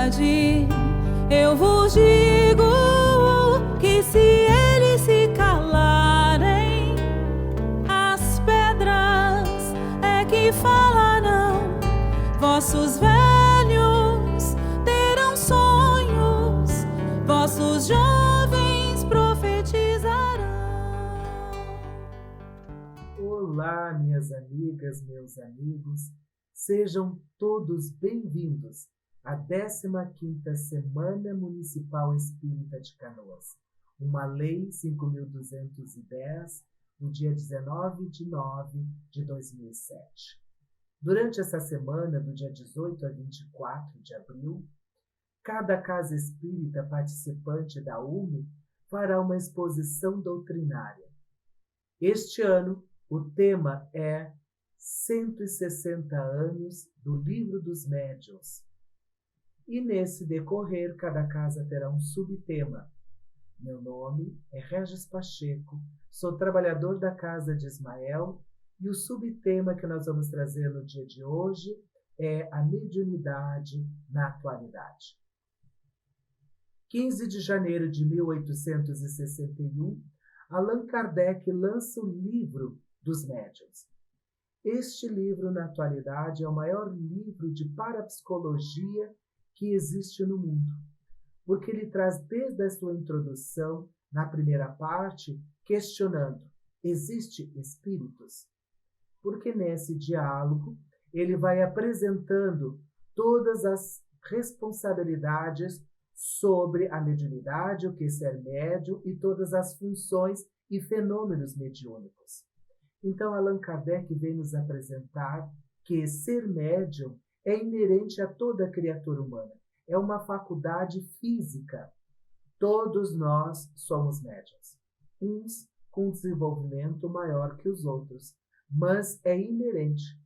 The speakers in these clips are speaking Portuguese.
verdade, eu vos digo que se eles se calarem, as pedras é que falarão. Vossos velhos terão sonhos, vossos jovens profetizarão. Olá, minhas amigas, meus amigos, sejam todos bem-vindos à 15ª Semana Municipal Espírita de Canoas, uma Lei 5.210, no dia 19 de nove de 2007. Durante essa semana, do dia 18 a 24 de abril, cada casa espírita participante da UME fará uma exposição doutrinária. Este ano, o tema é 160 anos do Livro dos Médiuns. E nesse decorrer, cada casa terá um subtema. Meu nome é Regis Pacheco, sou trabalhador da Casa de Ismael e o subtema que nós vamos trazer no dia de hoje é a mediunidade na atualidade. 15 de janeiro de 1861, Allan Kardec lança o Livro dos Médiuns. Este livro, na atualidade, é o maior livro de parapsicologia que existe no mundo, porque ele traz desde a sua introdução, na primeira parte, questionando: existe espíritos? Porque nesse diálogo ele vai apresentando todas as responsabilidades sobre a mediunidade, o que é ser médium e todas as funções e fenômenos mediúnicos. Então, Allan Kardec vem nos apresentar que ser médium é inerente a toda criatura humana. É uma faculdade física. Todos nós somos médiuns. Uns com desenvolvimento maior que os outros, mas é inerente.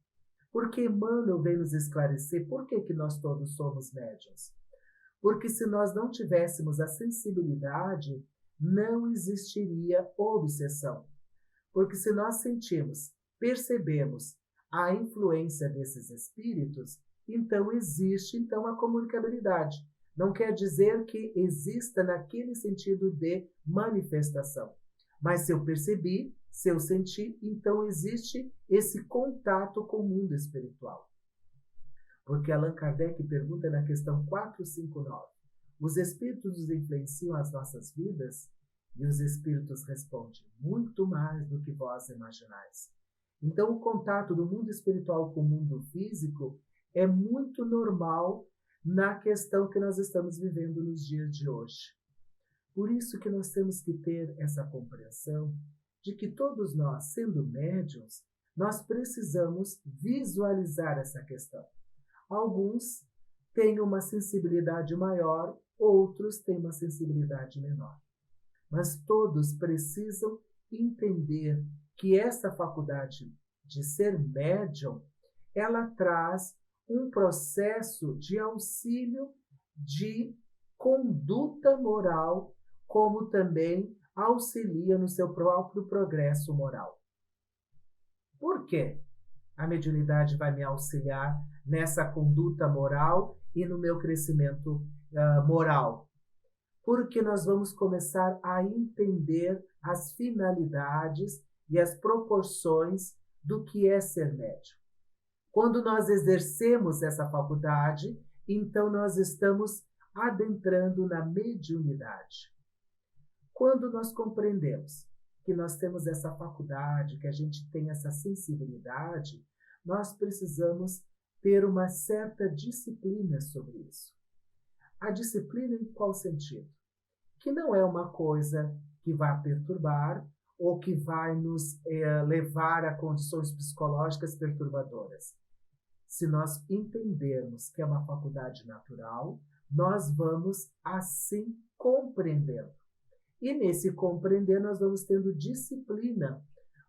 Porque Emmanuel vem nos esclarecer por que nós todos somos médiuns. Porque se nós não tivéssemos a sensibilidade, não existiria obsessão. Porque se nós sentimos, percebemos a influência desses espíritos, então existe a comunicabilidade. Não quer dizer que exista naquele sentido de manifestação. Mas se eu percebi, se eu senti, então existe esse contato com o mundo espiritual. Porque Allan Kardec pergunta na questão 459, os espíritos nos influenciam as nossas vidas? E os espíritos respondem, muito mais do que vós imaginais. Então, o contato do mundo espiritual com o mundo físico é muito normal na questão que nós estamos vivendo nos dias de hoje. Por isso que nós temos que ter essa compreensão de que todos nós, sendo médiuns, nós precisamos visualizar essa questão. Alguns têm uma sensibilidade maior, outros têm uma sensibilidade menor. Mas todos precisam entender que essa faculdade de ser médium, ela traz um processo de auxílio de conduta moral, como também auxilia no seu próprio progresso moral. Por quê? A mediunidade vai me auxiliar nessa conduta moral e no meu crescimento moral. Porque nós vamos começar a entender as finalidades e as proporções do que é ser médium. Quando nós exercemos essa faculdade, então nós estamos adentrando na mediunidade. Quando nós compreendemos que nós temos essa faculdade, que a gente tem essa sensibilidade, nós precisamos ter uma certa disciplina sobre isso. A disciplina em qual sentido? Que não é uma coisa que vai perturbar ou que vai nos levar a condições psicológicas perturbadoras. Se nós entendermos que é uma faculdade natural, nós vamos assim compreendendo. E nesse compreender nós vamos tendo disciplina,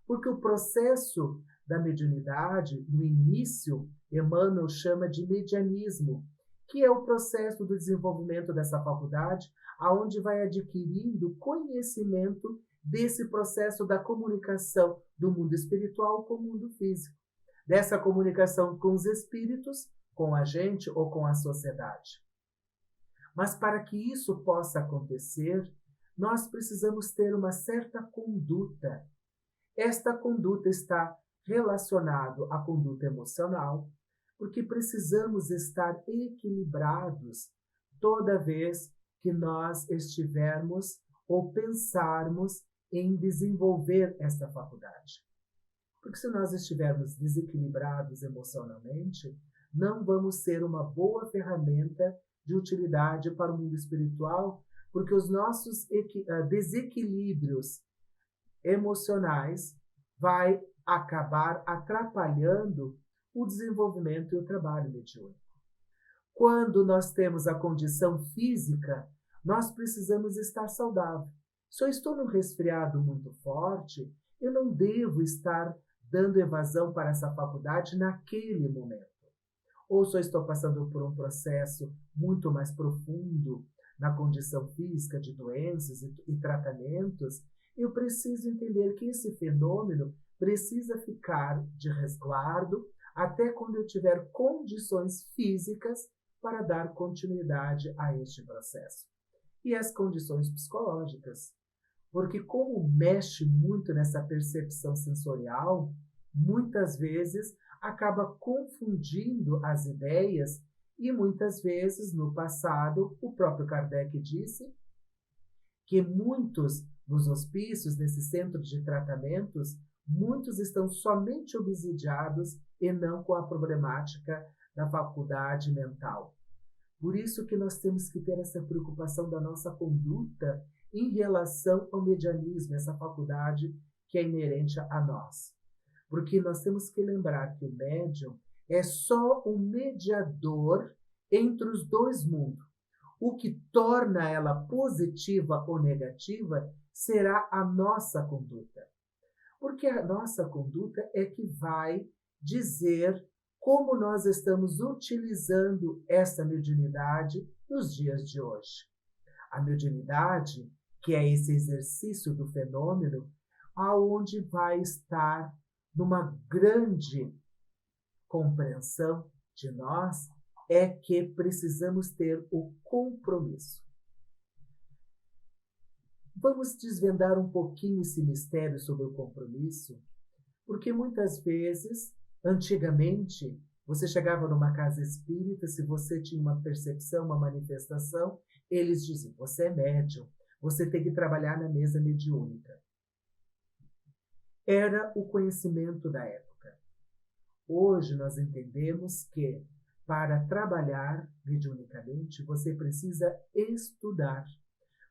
porque o processo da mediunidade, no início, Emmanuel chama de medianismo, que é o processo do desenvolvimento dessa faculdade, aonde vai adquirindo conhecimento desse processo da comunicação do mundo espiritual com o mundo físico, dessa comunicação com os espíritos, com a gente ou com a sociedade. Mas para que isso possa acontecer, nós precisamos ter uma certa conduta. Esta conduta está relacionada à conduta emocional, porque precisamos estar equilibrados toda vez que nós estivermos ou pensarmos em desenvolver esta faculdade. Porque se nós estivermos desequilibrados emocionalmente, não vamos ser uma boa ferramenta de utilidade para o mundo espiritual, porque os nossos desequilíbrios emocionais vai acabar atrapalhando o desenvolvimento e o trabalho mediúnico. Quando nós temos a condição física, nós precisamos estar saudável. Se eu estou num resfriado muito forte, eu não devo estar dando evasão para essa faculdade naquele momento. Ou se eu estou passando por um processo muito mais profundo na condição física de doenças e tratamentos, eu preciso entender que esse fenômeno precisa ficar de resguardo até quando eu tiver condições físicas para dar continuidade a este processo. E as condições psicológicas, porque como mexe muito nessa percepção sensorial, muitas vezes acaba confundindo as ideias e muitas vezes no passado, o próprio Kardec disse que muitos nos hospícios, nesses centros de tratamentos, muitos estão somente obsidiados e não com a problemática da faculdade mental. Por isso que nós temos que ter essa preocupação da nossa conduta em relação ao medianismo, essa faculdade que é inerente a nós. Porque nós temos que lembrar que o médium é só um mediador entre os dois mundos. O que torna ela positiva ou negativa será a nossa conduta. Porque a nossa conduta é que vai dizer como nós estamos utilizando essa mediunidade nos dias de hoje. A mediunidade, que é esse exercício do fenômeno, aonde vai estar numa grande compreensão de nós, é que precisamos ter o compromisso. Vamos desvendar um pouquinho esse mistério sobre o compromisso, porque muitas vezes, antigamente, você chegava numa casa espírita, se você tinha uma percepção, uma manifestação, eles diziam, você é médium, você tem que trabalhar na mesa mediúnica. Era o conhecimento da época. Hoje nós entendemos que, para trabalhar mediunicamente, você precisa estudar.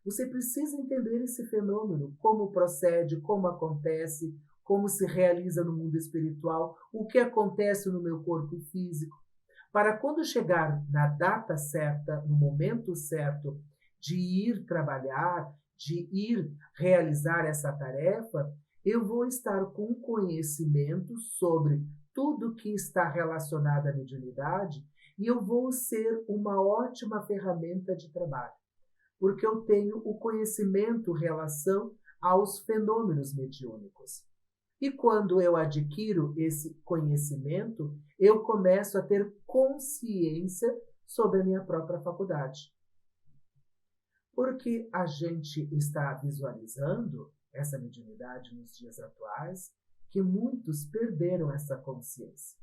Você precisa entender esse fenômeno, como procede, como acontece, como se realiza no mundo espiritual, o que acontece no meu corpo físico, para quando chegar na data certa, no momento certo, de ir trabalhar, de ir realizar essa tarefa, eu vou estar com conhecimento sobre tudo que está relacionado à mediunidade e eu vou ser uma ótima ferramenta de trabalho, porque eu tenho o conhecimento em relação aos fenômenos mediúnicos. E quando eu adquiro esse conhecimento, eu começo a ter consciência sobre a minha própria faculdade. Porque a gente está visualizando essa mediunidade nos dias atuais, que muitos perderam essa consciência.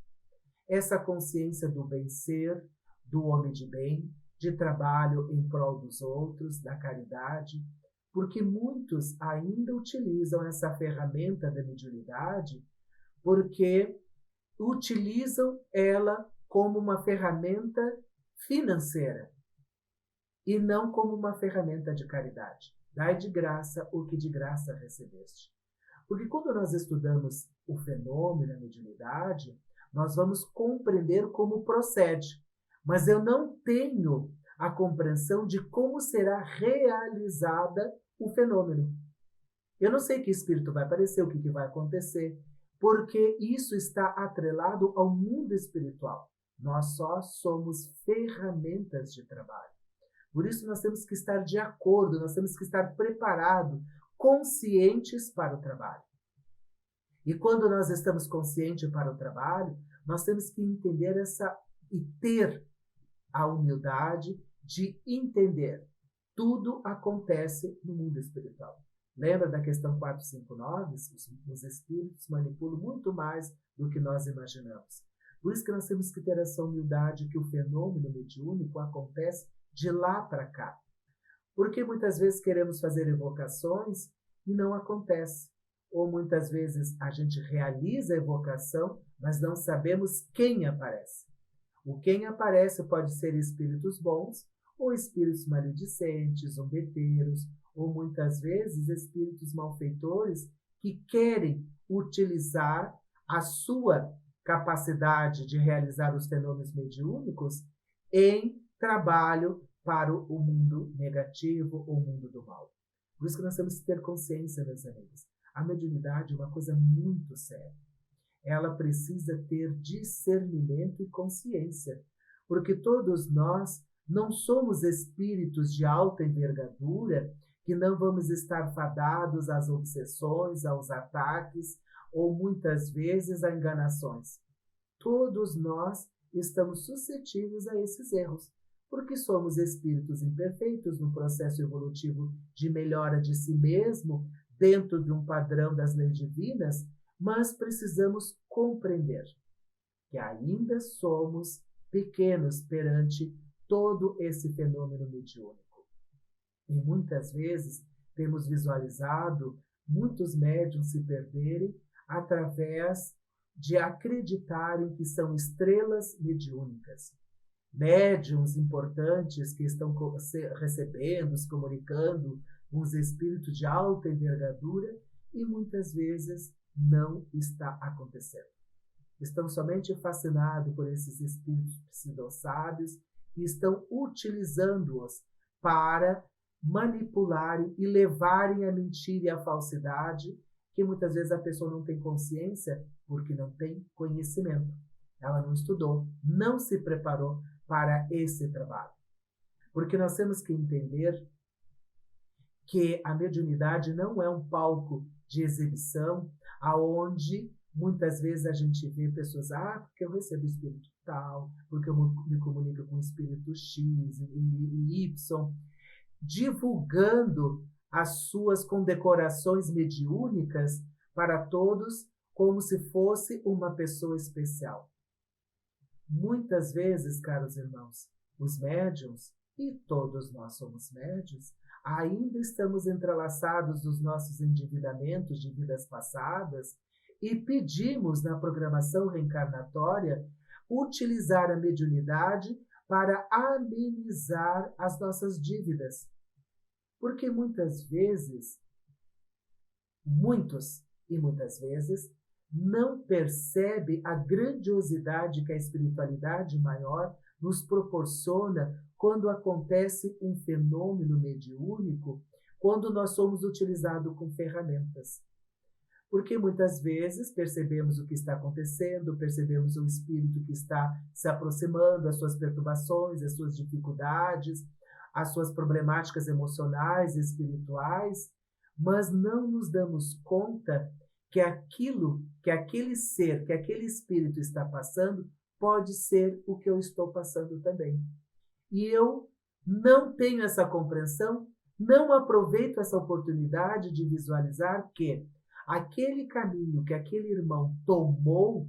Essa consciência do bem-ser, do homem de bem, de trabalho em prol dos outros, da caridade, porque muitos ainda utilizam essa ferramenta da mediunidade porque utilizam ela como uma ferramenta financeira e não como uma ferramenta de caridade. Dai de graça o que de graça recebeste. Porque quando nós estudamos o fenômeno, a mediunidade, nós vamos compreender como procede, mas eu não tenho a compreensão de como será realizada o fenômeno. Eu não sei que espírito vai aparecer, o que vai acontecer, porque isso está atrelado ao mundo espiritual. Nós só somos ferramentas de trabalho. Por isso nós temos que estar de acordo, nós temos que estar preparados, conscientes para o trabalho. E quando nós estamos conscientes para o trabalho, nós temos que entender e ter a humildade de entender. Tudo acontece no mundo espiritual. Lembra da questão 459? Os espíritos manipulam muito mais do que nós imaginamos. Por isso que nós temos que ter essa humildade que o fenômeno mediúnico acontece de lá para cá. Porque muitas vezes queremos fazer evocações e não acontece. Ou muitas vezes a gente realiza a evocação, mas não sabemos quem aparece. O quem aparece pode ser espíritos bons, ou espíritos maledicentes, zombeteiros, ou muitas vezes espíritos malfeitores que querem utilizar a sua capacidade de realizar os fenômenos mediúnicos em trabalho para o mundo negativo ou o mundo do mal. Por isso que nós temos que ter consciência, meus amigos. A mediunidade é uma coisa muito séria. Ela precisa ter discernimento e consciência, porque todos nós não somos espíritos de alta envergadura que não vamos estar fadados às obsessões, aos ataques ou muitas vezes a enganações. Todos nós estamos suscetíveis a esses erros, porque somos espíritos imperfeitos no processo evolutivo de melhora de si mesmo, dentro de um padrão das leis divinas, mas precisamos compreender que ainda somos pequenos perante todo esse fenômeno mediúnico. E muitas vezes temos visualizado muitos médiuns se perderem através de acreditarem que são estrelas mediúnicas. Médiuns importantes que estão recebendo, se comunicando com os espíritos de alta envergadura e muitas vezes não está acontecendo. Estão somente fascinados por esses espíritos pseudo-sábios que estão utilizando-os para manipularem e levarem a mentira e a falsidade, que muitas vezes a pessoa não tem consciência porque não tem conhecimento. Ela não estudou, não se preparou para esse trabalho. Porque nós temos que entender que a mediunidade não é um palco de exibição, aonde muitas vezes a gente vê pessoas, porque eu recebo o espírito tal, porque eu me comunico com o espírito X e Y, divulgando as suas condecorações mediúnicas para todos como se fosse uma pessoa especial. Muitas vezes, caros irmãos, os médiuns, e todos nós somos médiuns, ainda estamos entrelaçados dos nossos endividamentos de vidas passadas e pedimos na programação reencarnatória utilizar a mediunidade para amenizar as nossas dívidas. Porque muitas vezes não percebe a grandiosidade que a espiritualidade maior nos proporciona quando acontece um fenômeno mediúnico, quando nós somos utilizados com ferramentas. Porque muitas vezes percebemos o que está acontecendo, percebemos o espírito que está se aproximando, as suas perturbações, as suas dificuldades, as suas problemáticas emocionais e espirituais, mas não nos damos conta que aquilo, que aquele ser, que aquele espírito está passando, pode ser o que eu estou passando também. E eu não tenho essa compreensão, não aproveito essa oportunidade de visualizar que aquele caminho que aquele irmão tomou,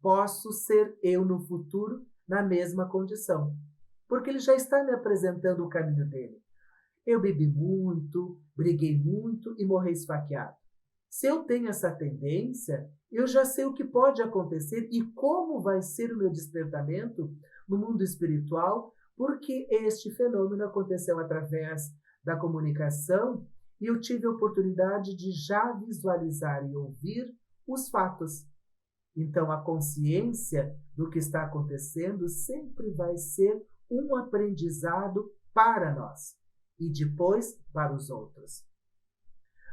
posso ser eu no futuro na mesma condição. Porque ele já está me apresentando o caminho dele. Eu bebi muito, briguei muito e morri esfaqueado. Se eu tenho essa tendência, eu já sei o que pode acontecer e como vai ser o meu despertamento no mundo espiritual, porque este fenômeno aconteceu através da comunicação e eu tive a oportunidade de já visualizar e ouvir os fatos. Então, a consciência do que está acontecendo sempre vai ser um aprendizado para nós e depois para os outros.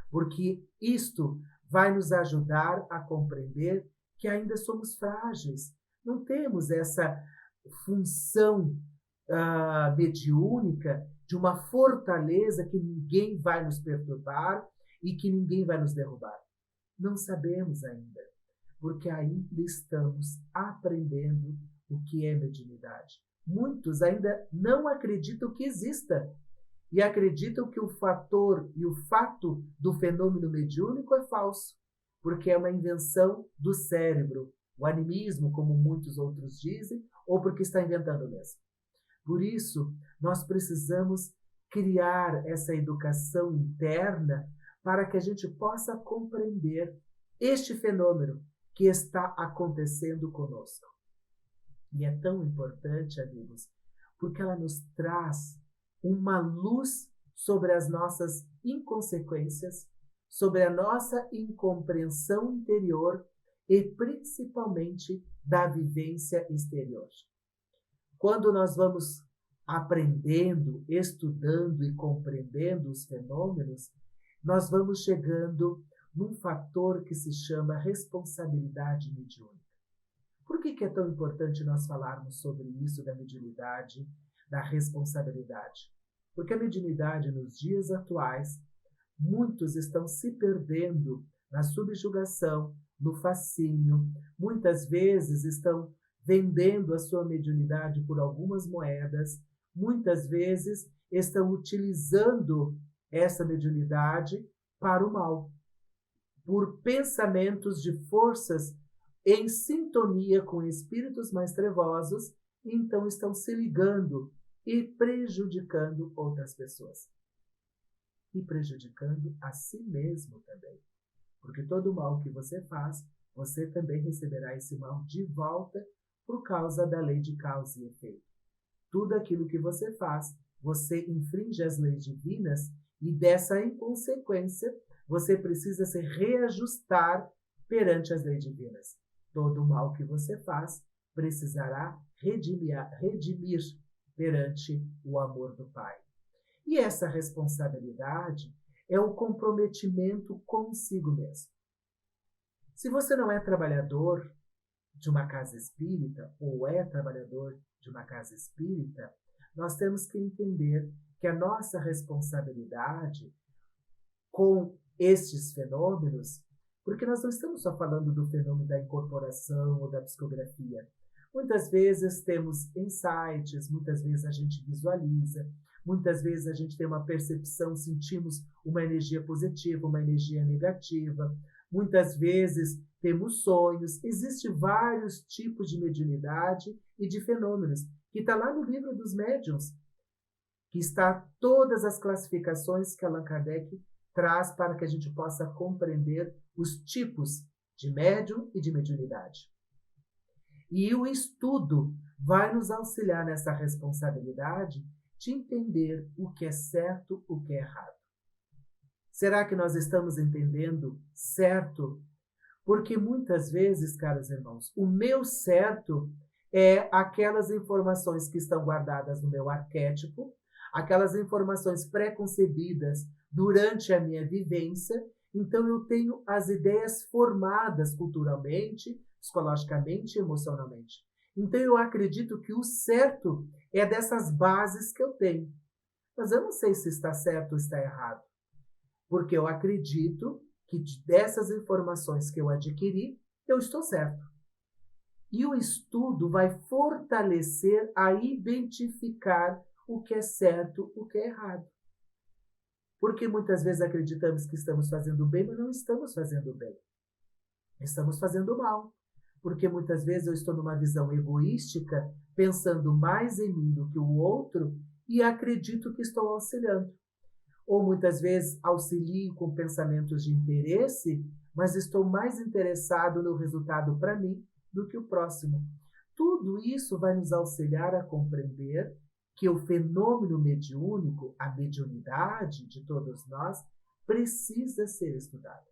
Porque isto vai nos ajudar a compreender que ainda somos frágeis. Não temos essa função mediúnica de uma fortaleza que ninguém vai nos perturbar e que ninguém vai nos derrubar. Não sabemos ainda, porque ainda estamos aprendendo o que é mediunidade. muitos ainda não acreditam que exista e acreditam que o fator e o fato do fenômeno mediúnico é falso, porque é uma invenção do cérebro, o animismo, como muitos outros dizem, ou porque está inventando mesmo. Por isso, nós precisamos criar essa educação interna para que a gente possa compreender este fenômeno que está acontecendo conosco. E é tão importante, amigos, porque ela nos traz uma luz sobre as nossas inconsequências, sobre a nossa incompreensão interior e principalmente da vivência exterior. Quando nós vamos aprendendo, estudando e compreendendo os fenômenos, nós vamos chegando num fator que se chama responsabilidade mediúnica. Por que é tão importante nós falarmos sobre isso da mediunidade, da responsabilidade? Porque a mediunidade nos dias atuais, muitos estão se perdendo na subjugação, no fascínio, muitas vezes estão vendendo a sua mediunidade por algumas moedas, muitas vezes estão utilizando essa mediunidade para o mal, por pensamentos de forças em sintonia com espíritos mais trevosos, então estão se ligando e prejudicando outras pessoas. E prejudicando a si mesmo também. Porque todo mal que você faz, você também receberá esse mal de volta por causa da lei de causa e efeito. Tudo aquilo que você faz, você infringe as leis divinas e dessa inconsequência, você precisa se reajustar perante as leis divinas. Todo o mal que você faz precisará redimir perante o amor do Pai. E essa responsabilidade é o comprometimento consigo mesmo. Se você não é trabalhador de uma casa espírita, ou é trabalhador de uma casa espírita, nós temos que entender que a nossa responsabilidade com estes fenômenos, porque nós não estamos só falando do fenômeno da incorporação ou da psicografia. Muitas vezes temos insights, muitas vezes a gente visualiza, muitas vezes a gente tem uma percepção, sentimos uma energia positiva, uma energia negativa, muitas vezes temos sonhos. Existem vários tipos de mediunidade e de fenômenos, que está lá no livro dos médiuns, que está todas as classificações que Allan Kardec traz para que a gente possa compreender os tipos de médium e de mediunidade. E o estudo vai nos auxiliar nessa responsabilidade de entender o que é certo, o que é errado. Será que nós estamos entendendo certo? Porque muitas vezes, caros irmãos, o meu certo é aquelas informações que estão guardadas no meu arquétipo, aquelas informações pré-concebidas durante a minha vivência. Então eu tenho as ideias formadas culturalmente, psicologicamente e emocionalmente. Então eu acredito que o certo é dessas bases que eu tenho. Mas eu não sei se está certo ou está errado. Porque eu acredito que dessas informações que eu adquiri, eu estou certo. E o estudo vai fortalecer a identificar o que é certo, o que é errado. Porque muitas vezes acreditamos que estamos fazendo bem, mas não estamos fazendo bem. Estamos fazendo mal. Porque muitas vezes eu estou numa visão egoística, pensando mais em mim do que o outro, e acredito que estou auxiliando. Ou muitas vezes auxilio com pensamentos de interesse, mas estou mais interessado no resultado para mim do que o próximo. Tudo isso vai nos auxiliar a compreender que o fenômeno mediúnico, a mediunidade de todos nós, precisa ser estudada.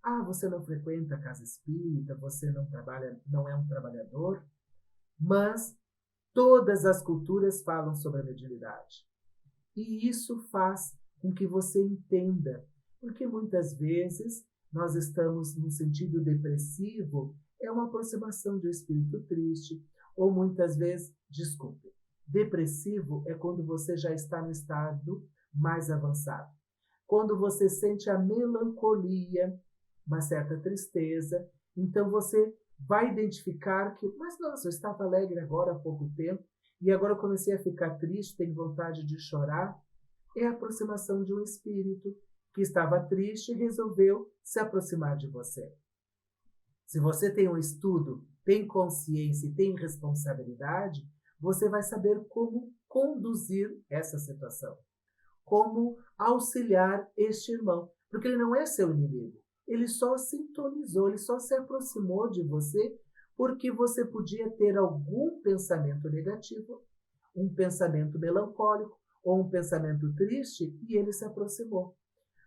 Ah, você não frequenta a casa espírita, você não trabalha, não é um trabalhador, mas todas as culturas falam sobre a mediunidade. E isso faz com que você entenda, porque muitas vezes nós estamos num sentido depressivo, é uma aproximação de um espírito triste, ou muitas vezes, depressivo é quando você já está no estado mais avançado. Quando você sente a melancolia, uma certa tristeza, então você vai identificar que, mas nossa, eu estava alegre agora há pouco tempo, e agora eu comecei a ficar triste, tenho vontade de chorar. É a aproximação de um espírito que estava triste e resolveu se aproximar de você. Se você tem um estudo, tem consciência e tem responsabilidade, você vai saber como conduzir essa situação, como auxiliar este irmão, porque ele não é seu inimigo. Ele só sintonizou, ele só se aproximou de você porque você podia ter algum pensamento negativo, um pensamento melancólico ou um pensamento triste, e ele se aproximou.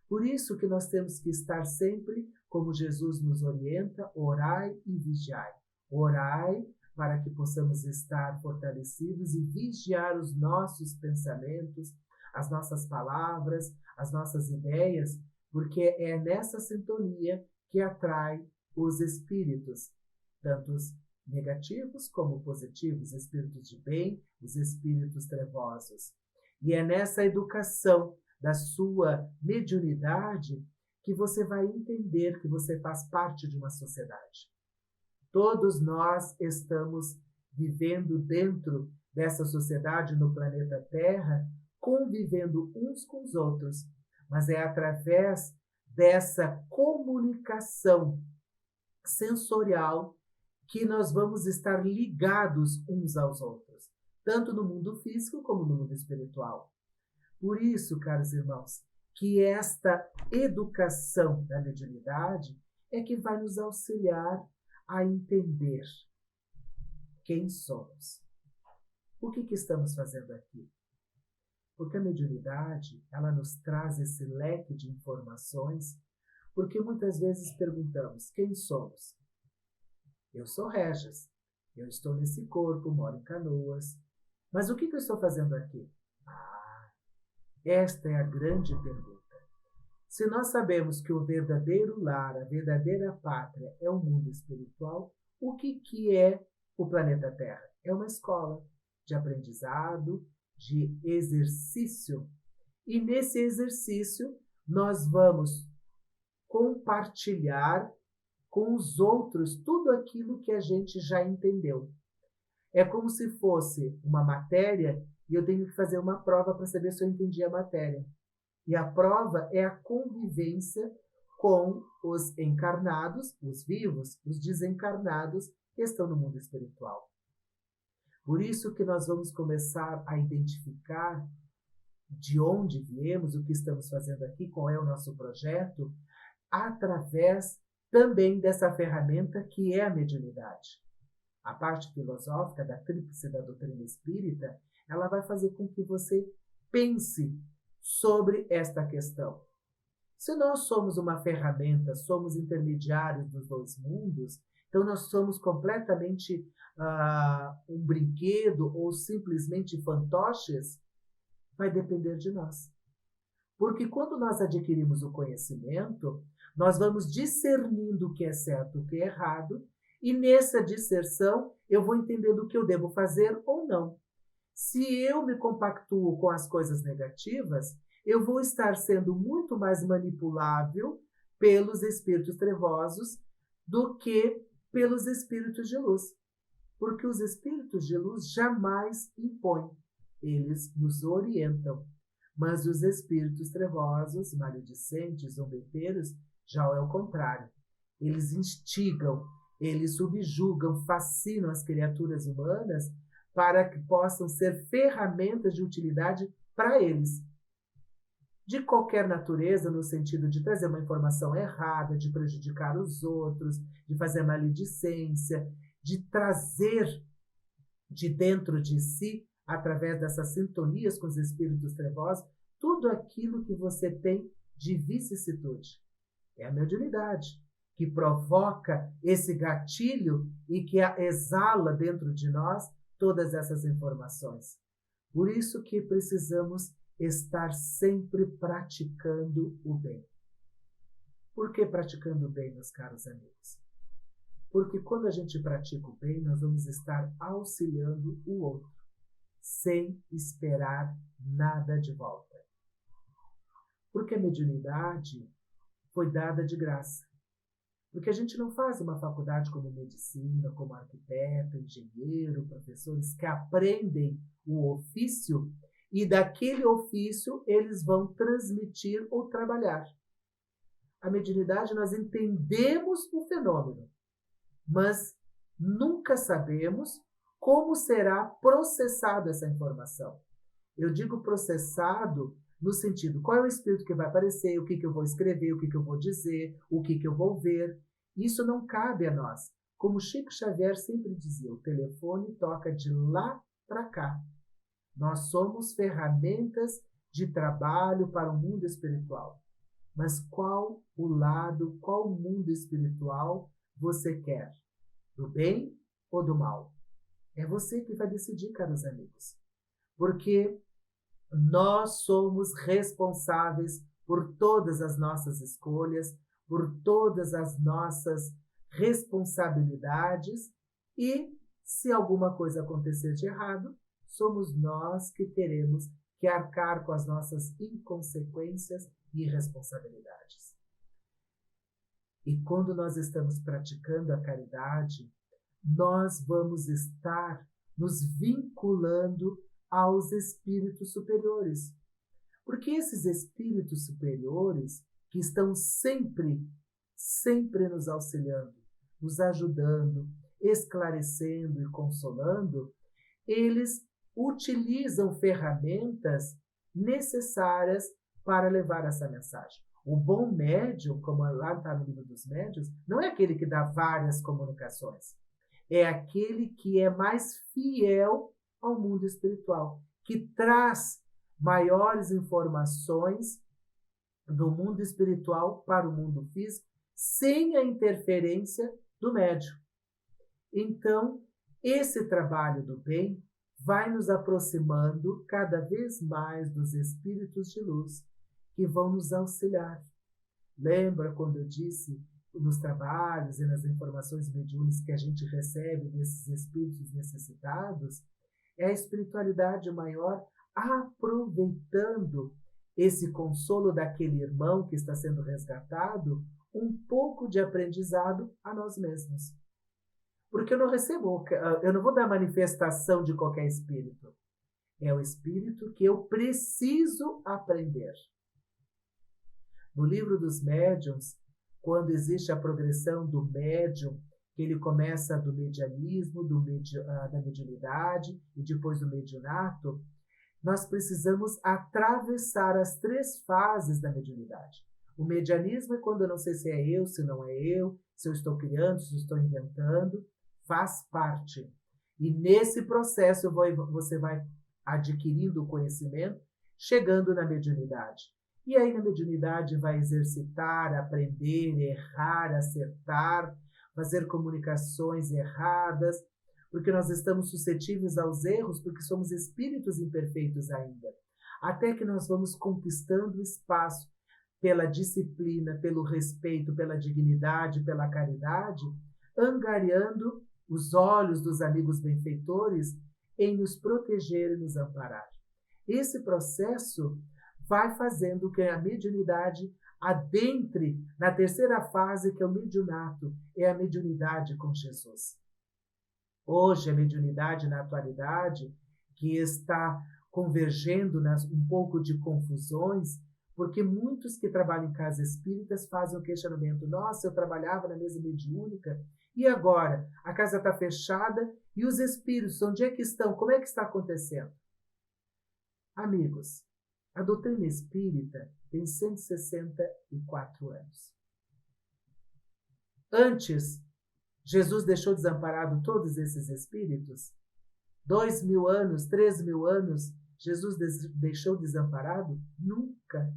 Por isso que nós temos que estar sempre, como Jesus nos orienta, orai e vigiai. Orai para que possamos estar fortalecidos e vigiar os nossos pensamentos, as nossas palavras, as nossas ideias, porque é nessa sintonia que atrai os espíritos, tanto os negativos como positivos, espíritos de bem, os espíritos trevosos. E é nessa educação da sua mediunidade que você vai entender que você faz parte de uma sociedade. Todos nós estamos vivendo dentro dessa sociedade no planeta Terra, convivendo uns com os outros, mas é através dessa comunicação sensorial que nós vamos estar ligados uns aos outros, tanto no mundo físico como no mundo espiritual. Por isso, caros irmãos, que esta educação da mediunidade é que vai nos auxiliar a entender quem somos. O que estamos fazendo aqui? Porque a mediunidade, ela nos traz esse leque de informações, porque muitas vezes perguntamos, quem somos? Eu sou Regis, eu estou nesse corpo, moro em Canoas, mas o que eu estou fazendo aqui? Esta é a grande pergunta. Se nós sabemos que o verdadeiro lar, a verdadeira pátria é o mundo espiritual, o que é o planeta Terra? É uma escola de aprendizado, de exercício. E nesse exercício nós vamos compartilhar com os outros tudo aquilo que a gente já entendeu. É como se fosse uma matéria e eu tenho que fazer uma prova para saber se eu entendi a matéria. E a prova é a convivência com os encarnados, os vivos, os desencarnados que estão no mundo espiritual. Por isso que nós vamos começar a identificar de onde viemos, o que estamos fazendo aqui, qual é o nosso projeto, através também dessa ferramenta que é a mediunidade. A parte filosófica da tríplice da doutrina espírita, ela vai fazer com que você pense sobre esta questão. Se nós somos uma ferramenta, somos intermediários dos dois mundos, então nós somos completamente um brinquedo ou simplesmente fantoches, vai depender de nós. Porque quando nós adquirimos o conhecimento, nós vamos discernindo o que é certo e o que é errado, e nessa disserção eu vou entendendo o que eu devo fazer ou não. Se eu me compactuo com as coisas negativas, eu vou estar sendo muito mais manipulável pelos espíritos trevosos do que pelos espíritos de luz. Porque os espíritos de luz jamais impõem, eles nos orientam. Mas os espíritos trevosos, maledicentes, zombeteiros, já é o contrário. Eles instigam, eles subjugam, fascinam as criaturas humanas para que possam ser ferramentas de utilidade para eles. De qualquer natureza, no sentido de trazer uma informação errada, de prejudicar os outros, de fazer maledicência, de trazer de dentro de si, através dessas sintonias com os espíritos trevosos, tudo aquilo que você tem de vicissitude. É a mediunidade que provoca esse gatilho e que exala dentro de nós todas essas informações. Por isso que precisamos estar sempre praticando o bem. Por que praticando o bem, meus caros amigos? Porque quando a gente pratica o bem, nós vamos estar auxiliando o outro, sem esperar nada de volta. Porque a mediunidade foi dada de graça. Porque a gente não faz uma faculdade como medicina, como arquiteto, engenheiro, professores que aprendem o ofício e daquele ofício eles vão transmitir ou trabalhar. A mediunidade, nós entendemos o fenômeno, mas nunca sabemos como será processada essa informação. Eu digo processado no sentido, qual é o espírito que vai aparecer, o que eu vou escrever, o que eu vou dizer, o que eu vou ver. Isso não cabe a nós. Como Chico Xavier sempre dizia, o telefone toca de lá para cá. Nós somos ferramentas de trabalho para o mundo espiritual. Mas qual o lado, qual o mundo espiritual você quer? Do bem ou do mal? É você que vai decidir, caros amigos. Porque nós somos responsáveis por todas as nossas escolhas, por todas as nossas responsabilidades e, se alguma coisa acontecer de errado, somos nós que teremos que arcar com as nossas inconsequências e responsabilidades. E quando nós estamos praticando a caridade, nós vamos estar nos vinculando aos espíritos superiores. Porque esses espíritos superiores, que estão sempre nos auxiliando, nos ajudando, esclarecendo e consolando, eles utilizam ferramentas necessárias para levar essa mensagem. O bom médium, como lá está no livro dos médiuns, não é aquele que dá várias comunicações. É aquele que é mais fiel ao mundo espiritual, que traz maiores informações do mundo espiritual para o mundo físico, sem a interferência do médium. Então, esse trabalho do bem vai nos aproximando cada vez mais dos espíritos de luz que vão nos auxiliar. Lembra quando eu disse nos trabalhos e nas informações mediúnicas que a gente recebe desses espíritos necessitados? É a espiritualidade maior aproveitando esse consolo daquele irmão que está sendo resgatado, um pouco de aprendizado a nós mesmos. Porque eu não vou dar manifestação de qualquer espírito. É o espírito que eu preciso aprender. No livro dos médiuns, quando existe a progressão do médium, que ele começa do medianismo, da mediunidade e depois do mediunato, nós precisamos atravessar as 3 fases da mediunidade. O medianismo é quando eu não sei se é eu, se não é eu, se eu estou criando, se eu estou inventando, faz parte. E nesse processo você vai adquirindo o conhecimento, chegando na mediunidade. E aí na mediunidade vai exercitar, aprender, errar, acertar, fazer comunicações erradas, porque nós estamos suscetíveis aos erros, porque somos espíritos imperfeitos ainda. Até que nós vamos conquistando o espaço pela disciplina, pelo respeito, pela dignidade, pela caridade, angariando os olhos dos amigos benfeitores em nos proteger e nos amparar. Esse processo vai fazendo que a mediunidade adentre na 3ª fase, que é o mediunato, é a mediunidade com Jesus. Hoje, a mediunidade na atualidade, que está convergendo um pouco de confusões, porque muitos que trabalham em casas espíritas fazem o questionamento: nossa, eu trabalhava na mesa mediúnica, e agora? A casa está fechada e os espíritos, onde é que estão? Como é que está acontecendo? Amigos, a doutrina espírita tem 164 anos. Antes, Jesus deixou desamparado todos esses espíritos? 2.000 anos, 3.000 anos, Jesus deixou desamparado? Nunca.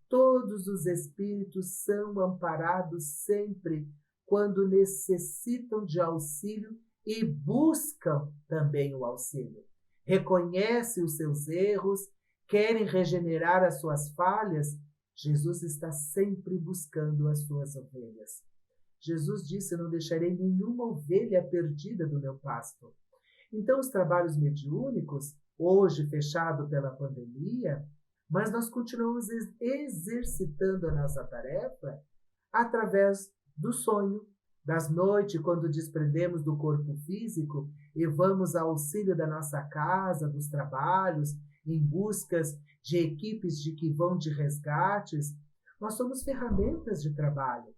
Todos os espíritos são amparados sempre quando necessitam de auxílio e buscam também o auxílio. Reconhecem os seus erros, querem regenerar as suas falhas. Jesus está sempre buscando as suas ovelhas. Jesus disse: não deixarei nenhuma ovelha perdida do meu pasto. Então, os trabalhos mediúnicos, hoje fechado pela pandemia, mas nós continuamos exercitando a nossa tarefa através do sonho, das noites, quando desprendemos do corpo físico e vamos ao auxílio da nossa casa, dos trabalhos, em buscas de equipes que vão de resgates. Nós somos ferramentas de trabalho.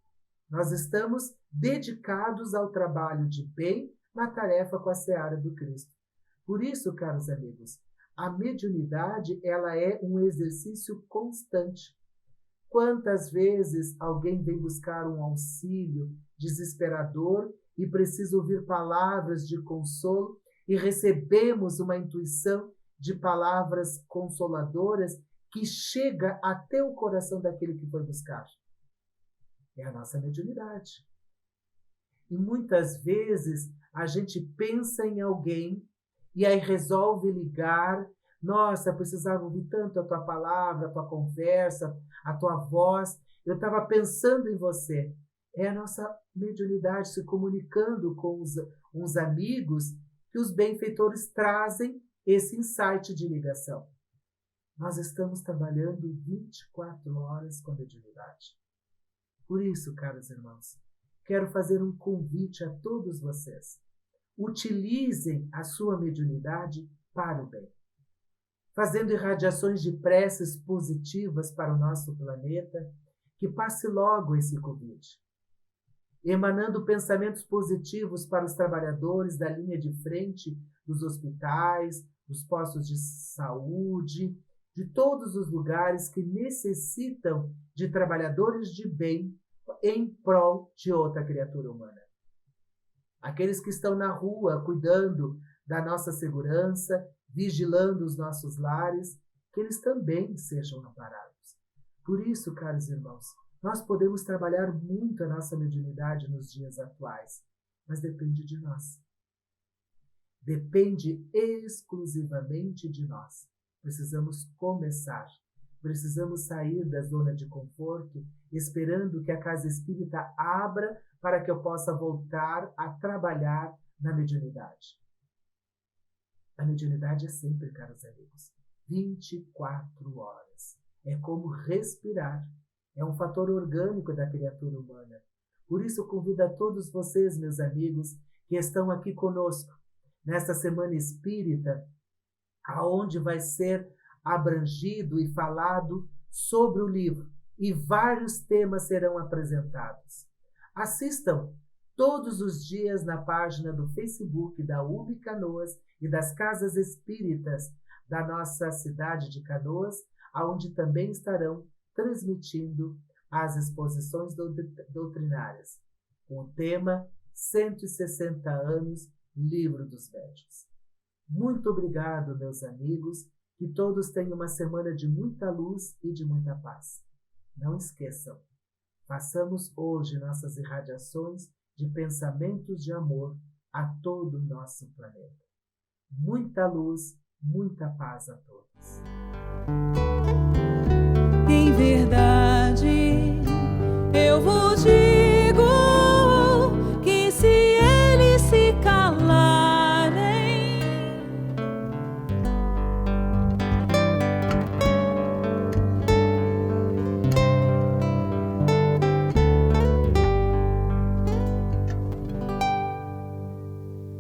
Nós estamos dedicados ao trabalho de bem na tarefa com a seara do Cristo. Por isso, caros amigos, a mediunidade ela é um exercício constante. Quantas vezes alguém vem buscar um auxílio desesperador e precisa ouvir palavras de consolo e recebemos uma intuição de palavras consoladoras que chega até o coração daquele que foi buscar. É a nossa mediunidade. E muitas vezes a gente pensa em alguém e aí resolve ligar. Nossa, precisava ouvir tanto a tua palavra, a tua conversa, a tua voz. Eu estava pensando em você. É a nossa mediunidade se comunicando com uns amigos que os benfeitores trazem esse insight de ligação. Nós estamos trabalhando 24 horas com a mediunidade. Por isso, caros irmãos, quero fazer um convite a todos vocês. Utilizem a sua mediunidade para o bem, fazendo irradiações de preces positivas para o nosso planeta, que passe logo esse Covid, emanando pensamentos positivos para os trabalhadores da linha de frente dos hospitais, dos postos de saúde, de todos os lugares que necessitam de trabalhadores de bem em prol de outra criatura humana. Aqueles que estão na rua cuidando da nossa segurança, vigilando os nossos lares, que eles também sejam amparados. Por isso, caros irmãos, nós podemos trabalhar muito a nossa mediunidade nos dias atuais, mas depende de nós. Depende exclusivamente de nós. Precisamos começar. Precisamos sair da zona de conforto, esperando que a casa espírita abra para que eu possa voltar a trabalhar na mediunidade. A mediunidade é sempre, caros amigos, 24 horas. É como respirar. É um fator orgânico da criatura humana. Por isso, eu convido a todos vocês, meus amigos, que estão aqui conosco, nesta Semana Espírita, aonde vai ser abrangido e falado sobre o livro, e vários temas serão apresentados. Assistam todos os dias na página do Facebook da UB Canoas e das Casas Espíritas da nossa cidade de Canoas, aonde também estarão transmitindo as exposições doutrinárias, com o tema 160 anos, Livro dos Médiuns. Muito obrigado, meus amigos, que todos tenham uma semana de muita luz e de muita paz. Não esqueçam, façamos hoje nossas irradiações de pensamentos de amor a todo o nosso planeta. Muita luz, muita paz a todos. Em verdade.